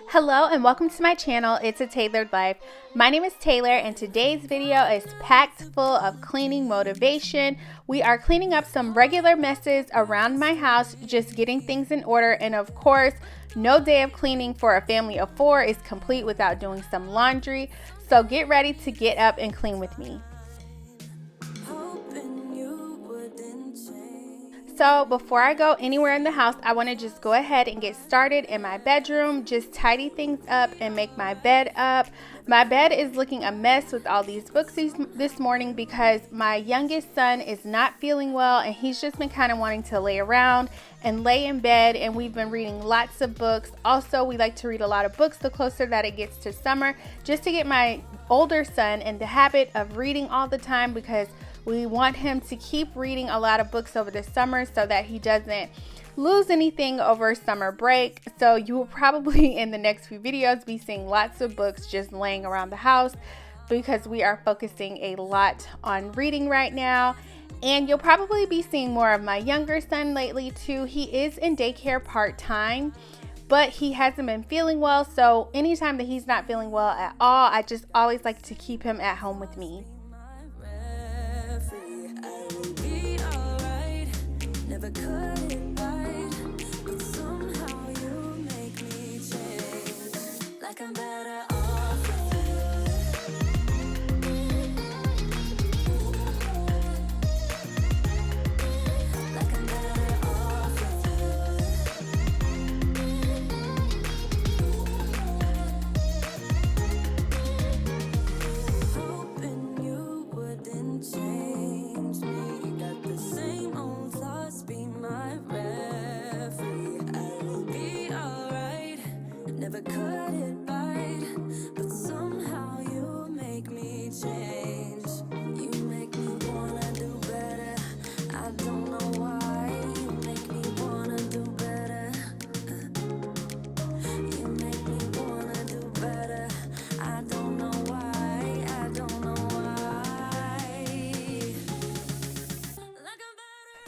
Hello and welcome to my channel. It's a Tailored Life. My name is Taylor and today's video is packed full of cleaning motivation. We are cleaning up some regular messes around my house, just getting things in order, and of course, no day of cleaning for a family of 4 is complete without doing some laundry. So get ready to get up and clean with me. So before I go anywhere in the house, I want to just go ahead and get started in my bedroom, just tidy things up and make my bed up. My bed is looking a mess with all these books this morning because my youngest son is not feeling well and he's just been kind of wanting to lay around and lay in bed, and we've been reading lots of books. Also, we like to read a lot of books the closer that it gets to summer, just to get my older son in the habit of reading all the time, because we want him to keep reading a lot of books over the summer so that he doesn't lose anything over summer break. So you will probably in the next few videos be seeing lots of books just laying around the house because we are focusing a lot on reading right now. And you'll probably be seeing more of my younger son lately too. He is in daycare part-time, but he hasn't been feeling well. So anytime that he's not feeling well at all, I just always like to keep him at home with me.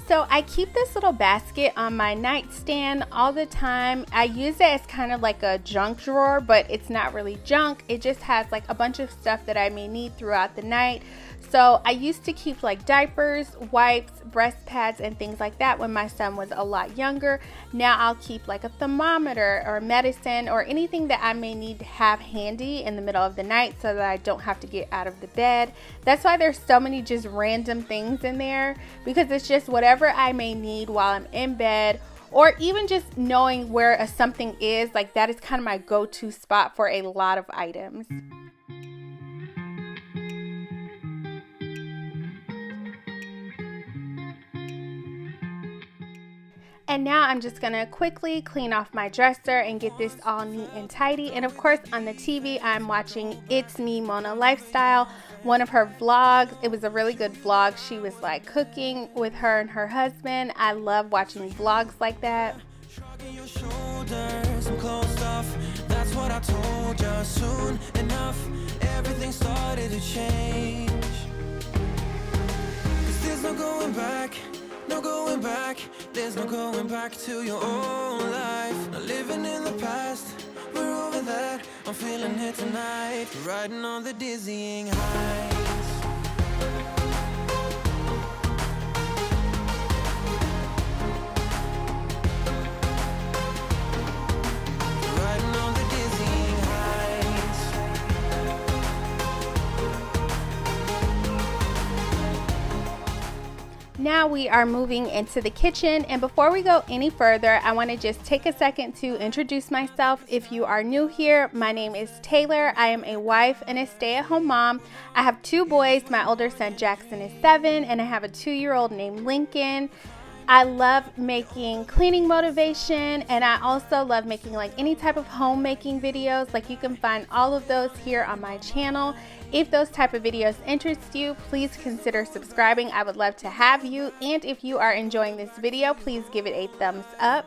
So I keep this little basket on my nightstand all the time. I use it as kind of like a junk drawer, but it's not really junk. It just has like a bunch of stuff that I may need throughout the night. So I used to keep like diapers, wipes, breast pads, and things like that when my son was a lot younger. Now I'll keep like a thermometer or medicine or anything that I may need to have handy in the middle of the night so that I don't have to get out of the bed. That's why there's so many just random things in there, because it's just whatever I may need while I'm in bed, or even just knowing where something is, like that is kind of my go-to spot for a lot of items. And now I'm just gonna quickly clean off my dresser and get this all neat and tidy. And of course on the TV I'm watching It's Me Mona Lifestyle, one of her vlogs. It was a really good vlog. She was like cooking with her and her husband. I love watching vlogs like that. Shrugging your shoulders, I'm closed off. That's what I told you. Soon enough, everything started to change. 'Cause there's no going back. No going back, there's no going back to your old life. Not living in the past, we're over that. I'm feeling it tonight, riding on the dizzying heights. Riding on the dizzying heights. Now we are moving into the kitchen, and before we go any further, I want to just take a second to introduce myself. If you are new here, my name is Taylor. I am a wife and a stay-at-home mom. I have 2 boys. My older son Jackson is 7, and I have a 2-year-old named Lincoln. I love making cleaning motivation, and I also love making like any type of homemaking videos. Like you can find all of those here on my channel. If those type of videos interest you, please consider subscribing. I would love to have you. And if you are enjoying this video, please give it a thumbs up.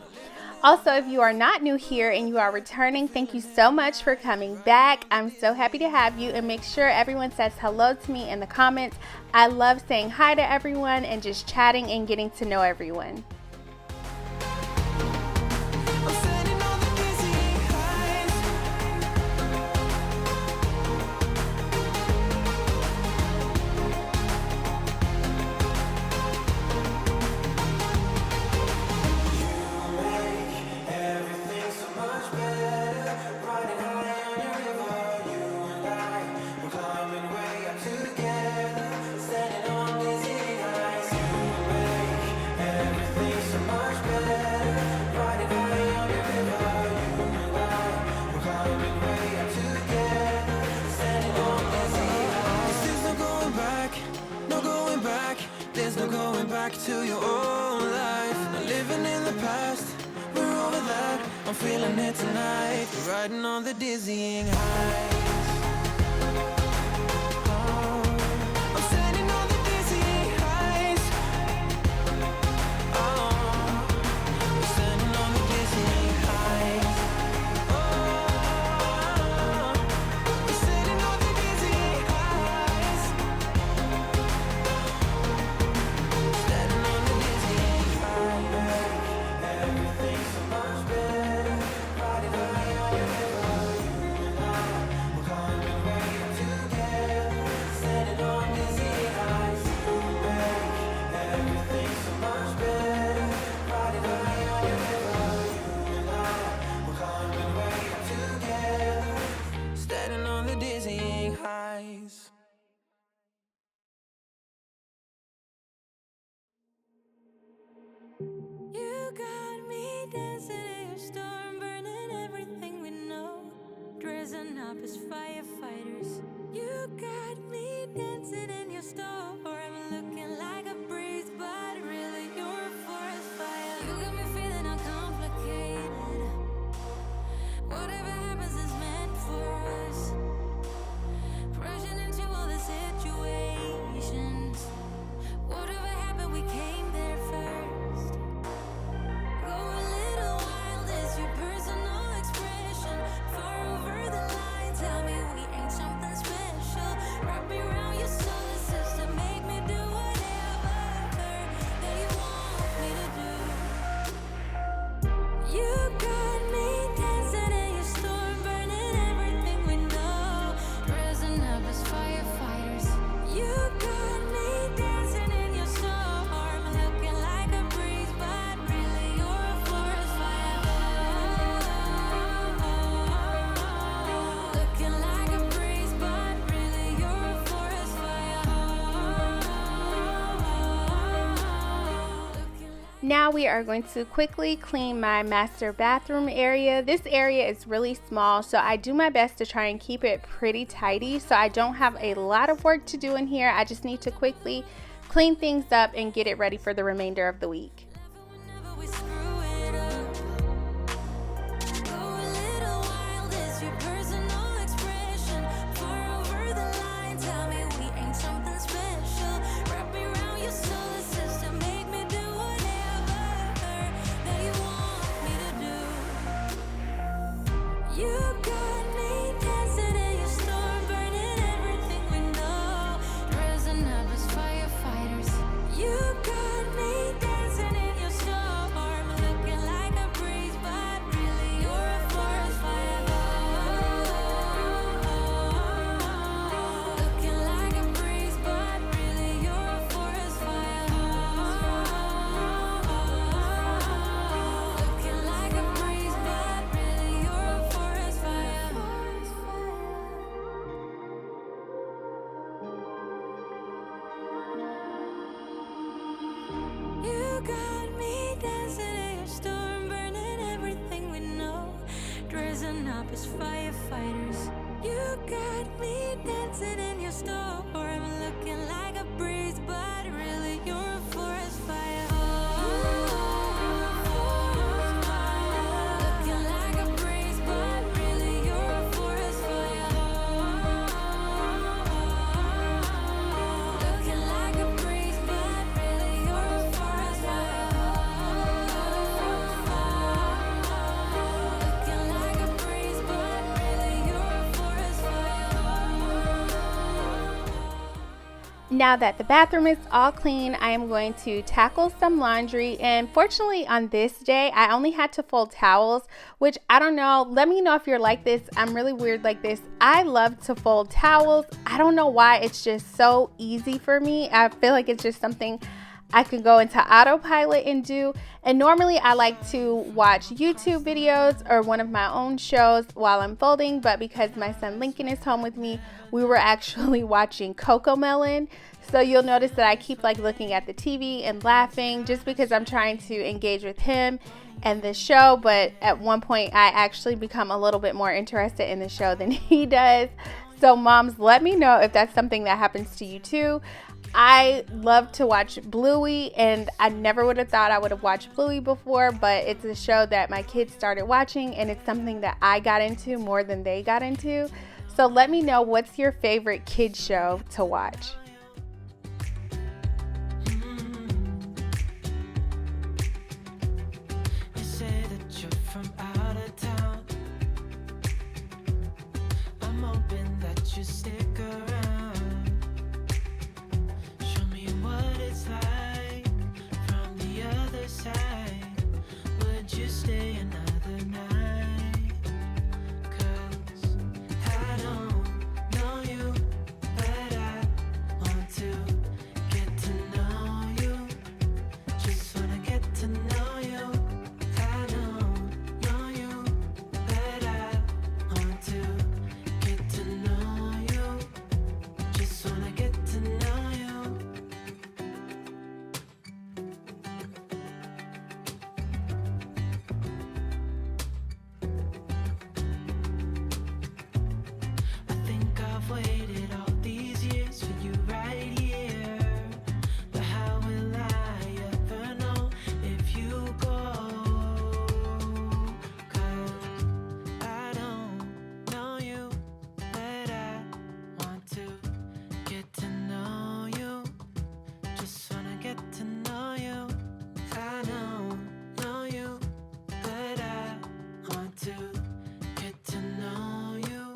Also, if you are not new here and you are returning, thank you so much for coming back. I'm so happy to have you, and make sure everyone says hello to me in the comments. I love saying hi to everyone and just chatting and getting to know everyone. to your own life. Not living in the past, we're over that. I'm feeling it tonight. We're riding on the dizzying highs. I'm standing on the dizzying highs. We're standing on the dizzying highs. We're standing on the dizzying highs. Standing on the dizzying highs. Everything's so much better. Riding high on your river, you and I. We're climbing way up together. Standing on dizzying highs. Everything's so much better. Riding high on your river, you and I. We're climbing way up together. Standing on the dizzying highs. You got me dancing in your storm, burning everything we know, dressing up as firefighters. You got me dancing in your storm, looking like a breeze, but really you're a forest fire. You got me feeling uncomplicated. Whatever happens is meant for us. Rushing into all the situations. Whatever happened, we came there first. Go a little wild is your personal expression. Far over the line, tell me we ain't something special. Wrap me around your solar system, make me do whatever that you want me to do. You got me dancing in your storm, burning everything we know, dressing up as firefighters. You got me dancing in your storm, looking like a breeze, but really you're a forest fire. Looking like a breeze, but really you're a forest fire. Now we are going to quickly clean my master bathroom area. This area is really small, so I do my best to try and keep it pretty tidy so I don't have a lot of work to do in here. I just need to quickly clean things up and get it ready for the remainder of the week. Whenever we screw it up, go a little wild is your personal expression. Far over the line, tell me we ain't something special. Wrap me around your solar system, make me do whatever that you want me to do. You got me dancing in your storm, burning everything we know, dressing up as firefighters. You got me dancing in your storm, looking like a breeze, but really you're a forest fire. Looking like a breeze, but really you're a forest fire. Looking like a breeze, but really you're a forest fire. You got me dancing in your storm, burning everything we know, dressing up as firefighters. You got me dancing in your storm, looking like a breeze, but really you're a forest fire. Looking like a breeze, but really you're a forest fire. Looking like a breeze, but really you're a forest fire. Looking like a breeze, but really you're a forest fire. Now that the bathroom is all clean, I am going to tackle some laundry. And fortunately on this day, I only had to fold towels, which I don't know. Let me know if you're like this. I'm really weird like this. I love to fold towels. I don't know why. It's just so easy for me. I feel like it's just something I can go into autopilot and do. And normally I like to watch YouTube videos or one of my own shows while I'm folding, but because my son Lincoln is home with me, we were actually watching Cocomelon. So you'll notice that I keep like looking at the TV and laughing just because I'm trying to engage with him and the show. But at one point I actually become a little bit more interested in the show than he does. So moms, let me know if that's something that happens to you too. I love to watch Bluey, and I never would have thought I would have watched Bluey before, but it's a show that my kids started watching, and it's something that I got into more than they got into. So let me know, what's your favorite kids show to watch? You say that you're from out of town. I'm hoping that you stick around. Show me what it's like from the other side. Would you stay another night? 'Cause I don't know you, but I want to get to know you. Just wanna get to know you. I don't know you, but I want to get to know you. Just wanna get to know you. I think I've waited all these years for you right here. But how will I ever know if you go? 'Cause I don't know you, but I want to get to know you. Just wanna get to know you. I don't know you, but I want to get to know you.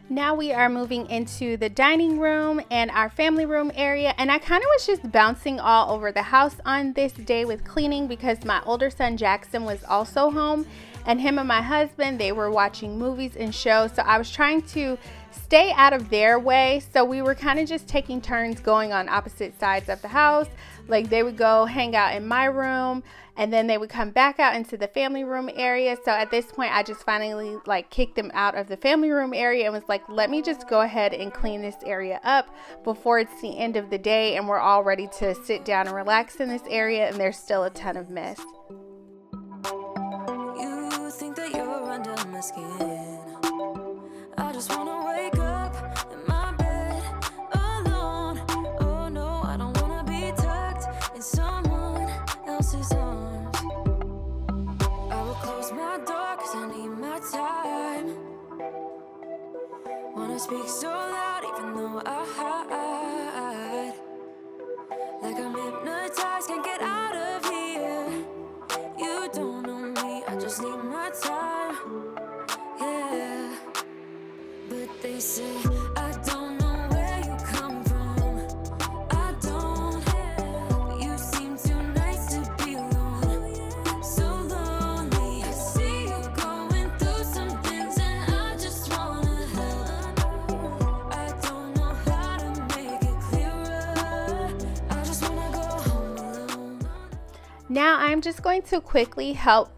Now we are moving into the dining room and our family room area, and I kind of was just bouncing all over the house on this day with cleaning because my older son Jackson was also home, and him and my husband, they were watching movies and shows, so I was trying to stay out of their way. So we were kind of just taking turns going on opposite sides of the house. Like they would go hang out in my room, and then they would come back out into the family room area. So at this point, I just finally like kicked them out of the family room area and was like, let me just go ahead and clean this area up before it's the end of the day and we're all ready to sit down and relax in this area, and there's still a ton of mess. You think that you're under my skin. I just wanna wake up in my bed alone. Oh no, I don't wanna be tucked in someone else's arms. I will close my door 'cause I need my time. Wanna speak so loud even though I hide. Like I'm hypnotized, can't get out of here. You don't know me, I just need my time. Yeah, but they say I don't know where you come from. I don't. You seem too nice to be alone. So lonely. I see you going through some things and I just wanna help. I don't know how to make it clearer. I just wanna go home alone. Now I'm just going to quickly help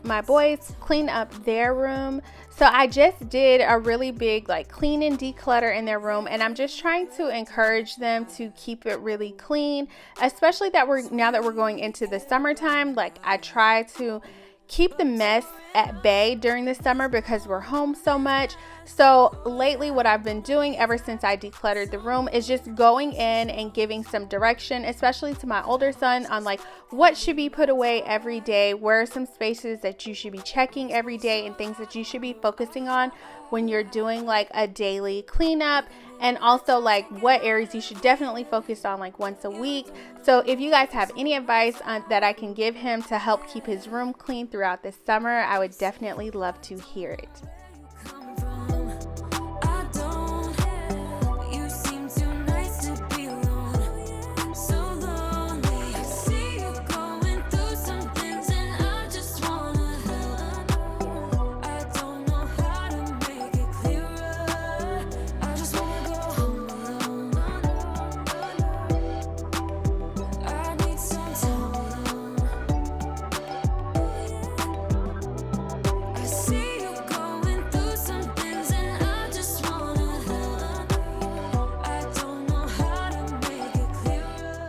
my boys clean up their room. So I just did a really big like clean and declutter in their room, and I'm just trying to encourage them to keep it really clean, especially that now that we're going into the summertime. Like I try to keep the mess at bay during the summer because we're home so much. So lately what I've been doing ever since I decluttered the room is just going in and giving some direction, especially to my older son, on like what should be put away every day, where are some spaces that you should be checking every day, and things that you should be focusing on when you're doing like a daily cleanup, and also like what areas you should definitely focus on like once a week. So if you guys have any advice that I can give him to help keep his room clean throughout this summer, I would definitely love to hear it. Come from, I don't. You seem too nice to be alone. So lonely. I see you going through some things and I just wanna help. I don't know how to make it clearer. I just wanna go home alone. I need some time alone. I see you going through some things and I just wanna help. I don't know how to make it clearer.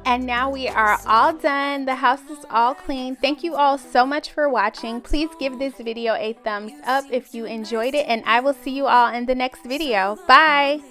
And now we are all done. The house is all clean. Thank you all so much for watching. Please give this video a thumbs up if you enjoyed it, and I will see you all in the next video. Bye.